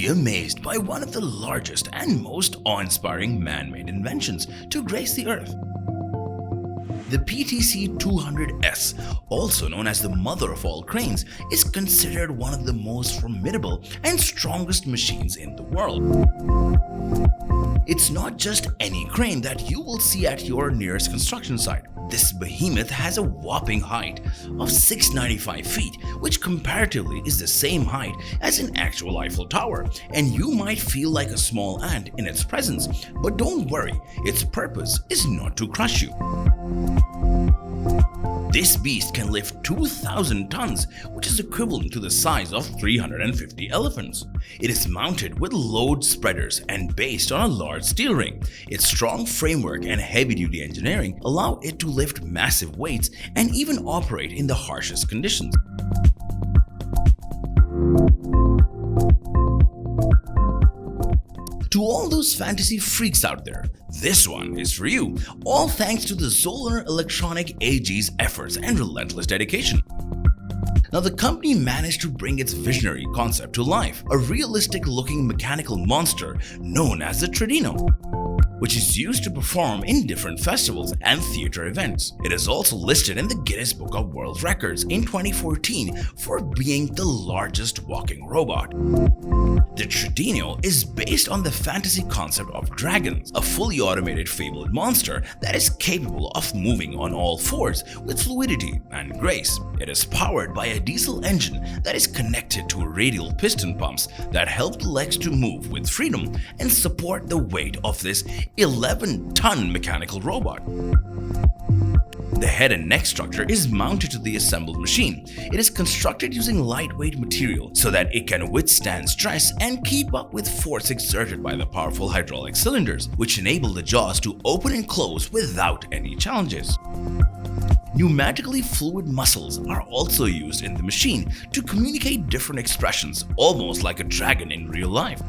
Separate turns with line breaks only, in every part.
amazed by one of the largest and most awe-inspiring man-made inventions to grace the earth. The PTC200-DS, also known as the mother of all cranes, is considered one of the most formidable and strongest machines in the world. It's not just any crane that you will see at your nearest construction site. This behemoth has a whopping height of 695 feet, which comparatively is the same height as an actual Eiffel Tower, and you might feel like a small ant in its presence, but don't worry, its purpose is not to crush you. This beast can lift 2,000 tons, which is equivalent to the size of 350 elephants. It is mounted with load spreaders and based on a large steel ring. Its strong framework and heavy-duty engineering allow it to lift massive weights and even operate in the harshest conditions. To all those fantasy freaks out there, this one is for you, all thanks to the Zollner Electronic AG's efforts and relentless dedication. Now, the company managed to bring its visionary concept to life, a realistic-looking mechanical monster known as the Tradinno, which is used to perform in different festivals and theater events. It is also listed in the Guinness Book of World Records in 2014 for being the largest walking robot. The Tradinno is based on the fantasy concept of dragons, a fully automated fabled monster that is capable of moving on all fours with fluidity and grace. It is powered by a diesel engine that is connected to radial piston pumps that help the legs to move with freedom and support the weight of this 11-ton mechanical robot. The head and neck structure is mounted to the assembled machine. It is constructed using lightweight material so that it can withstand stress and keep up with force exerted by the powerful hydraulic cylinders, which enable the jaws to open and close without any challenges. Pneumatically fluid muscles are also used in the machine to communicate different expressions, almost like a dragon in real life.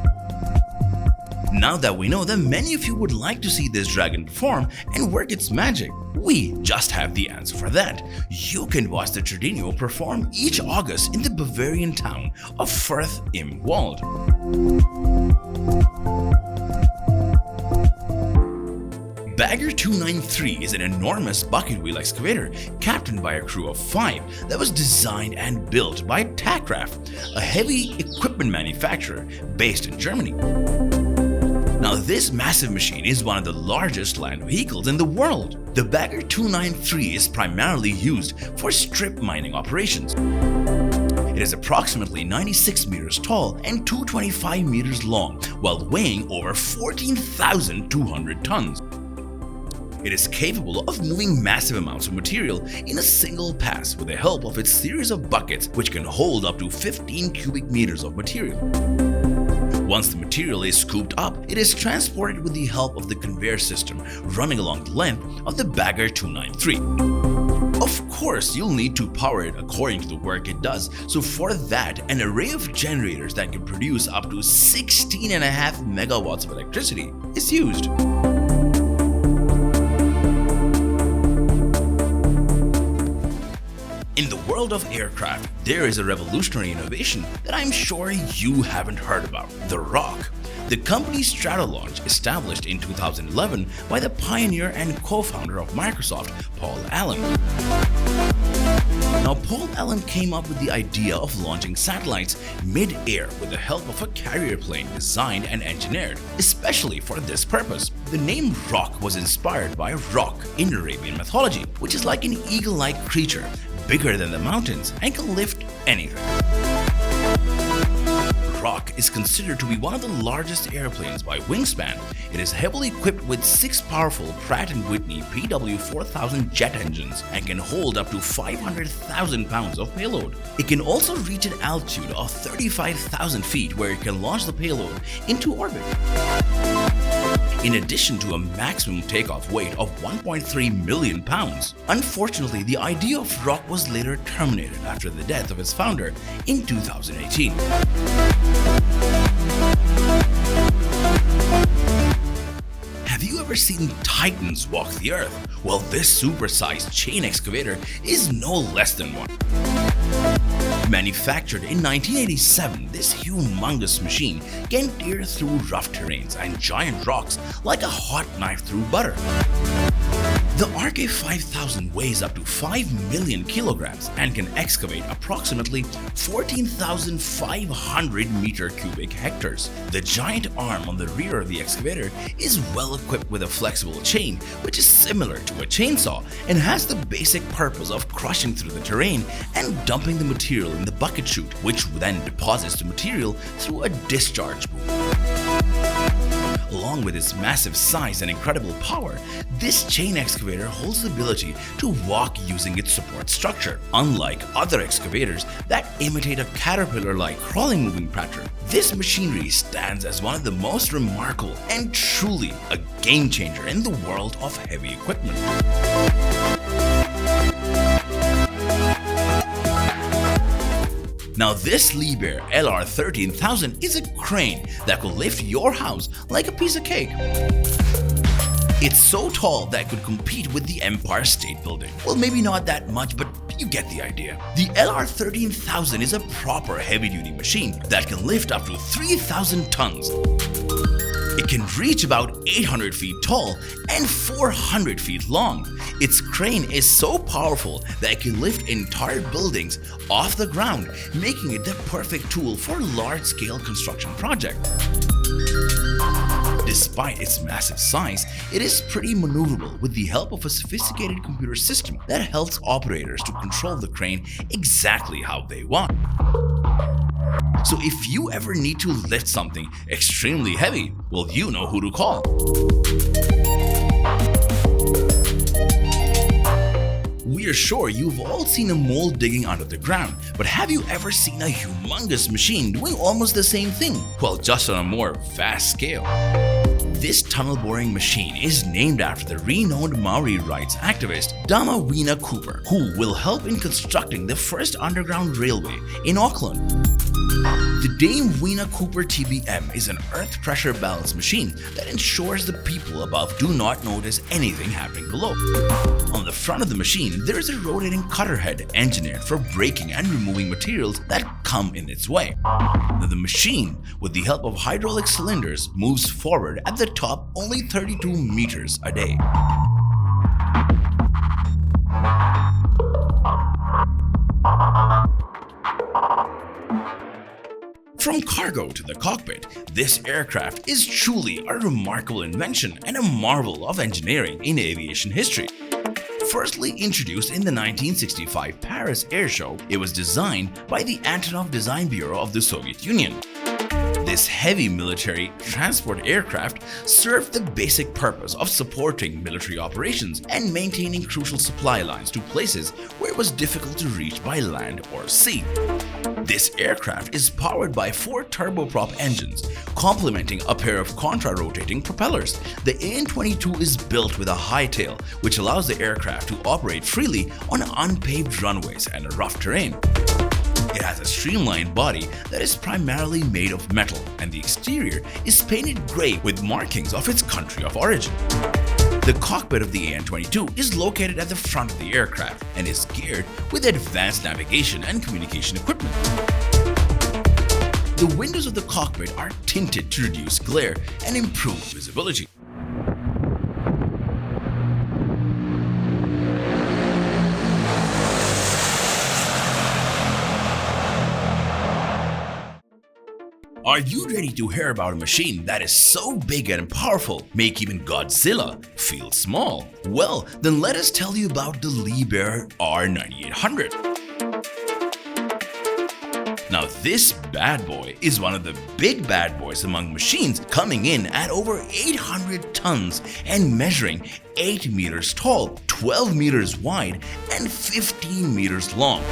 Now that we know that many of you would like to see this dragon perform and work its magic, we just have the answer for that. You can watch the Tradinno perform each August in the Bavarian town of Fürth im Wald. Bagger 293 is an enormous bucket wheel excavator captained by a crew of 5 that was designed and built by Tackraft, a heavy equipment manufacturer based in Germany. Now, this massive machine is one of the largest land vehicles in the world. The Bagger 293 is primarily used for strip mining operations. It is approximately 96 meters tall and 225 meters long, while weighing over 14,200 tons. It is capable of moving massive amounts of material in a single pass with the help of its series of buckets, which can hold up to 15 cubic meters of material. Once the material is scooped up, it is transported with the help of the conveyor system running along the length of the Bagger 293. Of course, you'll need to power it according to the work it does, so for that, an array of generators that can produce up to 16.5 megawatts of electricity is used. In the world of aircraft, there is a revolutionary innovation that I'm sure you haven't heard about: the Roc. The company StratoLaunch, established in 2011 by the pioneer and co-founder of Microsoft, Paul Allen. Now, Paul Allen came up with the idea of launching satellites mid-air with the help of a carrier plane designed and engineered especially for this purpose. The name Roc was inspired by Roc in Arabian mythology, which is like an eagle-like creature, bigger than the mountains and can lift anything. Roc is considered to be one of the largest airplanes by wingspan. It is heavily equipped with 6 powerful Pratt & Whitney PW4000 jet engines and can hold up to 500,000 pounds of payload. It can also reach an altitude of 35,000 feet where it can launch the payload into orbit. In addition to a maximum takeoff weight of 1.3 million pounds. Unfortunately, the idea of Roc was later terminated after the death of its founder in 2018. Have you ever seen titans walk the earth? Well, this supersized chain excavator is no less than one. Manufactured in 1987, this humongous machine can tear through rough terrains and giant rocks like a hot knife through butter. The RK5000 weighs up to 5 million kilograms and can excavate approximately 14,500 meter cubic hectares. The giant arm on the rear of the excavator is well equipped with a flexible chain, which is similar to a chainsaw and has the basic purpose of crushing through the terrain and dumping the material in the bucket chute, which then deposits the material through a discharge boom. Along with its massive size and incredible power, this chain excavator holds the ability to walk using its support structure. Unlike other excavators that imitate a caterpillar-like crawling moving pattern, this machinery stands as one of the most remarkable and truly a game changer in the world of heavy equipment. Now this Liebherr LR 13000 is a crane that could lift your house like a piece of cake. It's so tall that it could compete with the Empire State Building. Well, maybe not that much, but you get the idea. The LR 13000 is a proper heavy-duty machine that can lift up to 3,000 tons. It can reach about 800 feet tall and 400 feet long. Its crane is so powerful that it can lift entire buildings off the ground, making it the perfect tool for a large-scale construction project. Despite its massive size, it is pretty maneuverable with the help of a sophisticated computer system that helps operators to control the crane exactly how they want. So if you ever need to lift something extremely heavy, well, you know who to call. We are sure you've all seen a mole digging under the ground, but have you ever seen a humongous machine doing almost the same thing? Well, just on a more vast scale. This tunnel boring machine is named after the renowned Maori rights activist Whina Cooper, who will help in constructing the first underground railway in Auckland. The Dame Whina Cooper TBM is an earth pressure balance machine that ensures the people above do not notice anything happening below. On the front of the machine, there is a rotating cutter head engineered for breaking and removing materials that come in its way. The machine, with the help of hydraulic cylinders, moves forward at the top only 32 meters a day. From cargo to the cockpit, this aircraft is truly a remarkable invention and a marvel of engineering in aviation history. Firstly introduced in the 1965 Paris Air Show, it was designed by the Antonov Design Bureau of the Soviet Union. This heavy military transport aircraft served the basic purpose of supporting military operations and maintaining crucial supply lines to places where it was difficult to reach by land or sea. This aircraft is powered by 4 turboprop engines, complementing a pair of contra-rotating propellers. The AN-22 is built with a high tail, which allows the aircraft to operate freely on unpaved runways and a rough terrain. It has a streamlined body that is primarily made of metal, and the exterior is painted gray with markings of its country of origin. The cockpit of the AN-22 is located at the front of the aircraft and is geared with advanced navigation and communication equipment. The windows of the cockpit are tinted to reduce glare and improve visibility. Are you ready to hear about a machine that is so big and powerful, make even Godzilla feel small? Well, then let us tell you about the Liebherr R9800. Now this bad boy is one of the big bad boys among machines, coming in at over 800 tons and measuring 8 meters tall, 12 meters wide, and 15 meters long.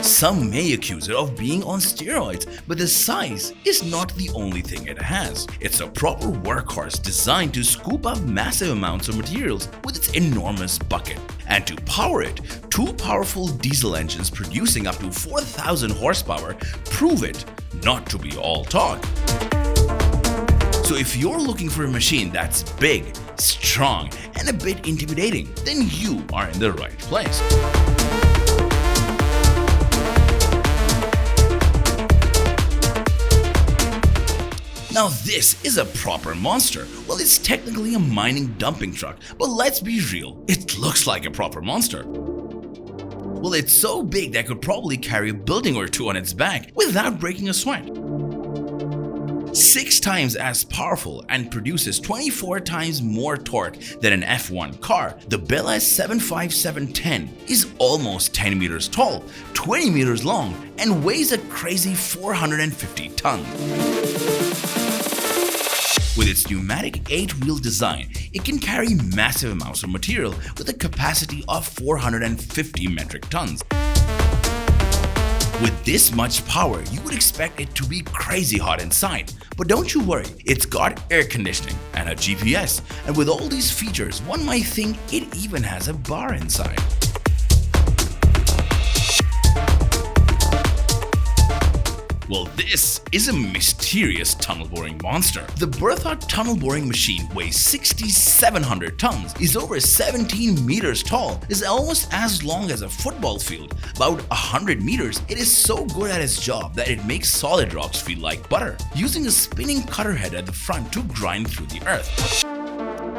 Some may accuse it of being on steroids, but the size is not the only thing it has. It's a proper workhorse designed to scoop up massive amounts of materials with its enormous bucket. And to power it, 2 powerful diesel engines producing up to 4,000 horsepower prove it not to be all talk. So if you're looking for a machine that's big, strong, and a bit intimidating, then you are in the right place. Now this is a proper monster. Well, it's technically a mining dumping truck, but let's be real, it looks like a proper monster. Well, it's so big that it could probably carry a building or two on its back without breaking a sweat. 6 times as powerful and produces 24 times more torque than an F1 car, the Belaz 75710 is almost 10 meters tall, 20 meters long, and weighs a crazy 450 tons. With its pneumatic 8-wheel design, it can carry massive amounts of material with a capacity of 450 metric tons. With this much power, you would expect it to be crazy hot inside. But don't you worry, it's got air conditioning and a GPS, and with all these features, one might think it even has a bar inside. Well, this is a mysterious tunnel boring monster. The Bertha tunnel boring machine weighs 6,700 tons, is over 17 meters tall, is almost as long as a football field, about 100 meters. It is so good at its job that it makes solid rocks feel like butter, using a spinning cutter head at the front to grind through the earth.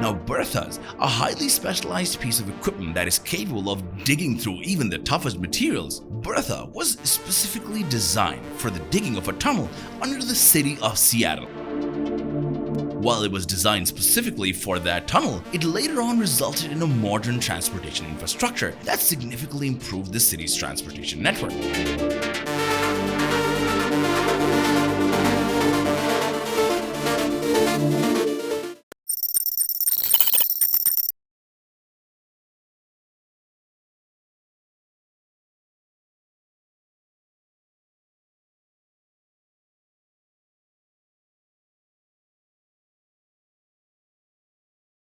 Now, Berthas, a highly specialized piece of equipment that is capable of digging through even the toughest materials. Bertha was specifically designed for the digging of a tunnel under the city of Seattle. While it was designed specifically for that tunnel, it later on resulted in a modern transportation infrastructure that significantly improved the city's transportation network.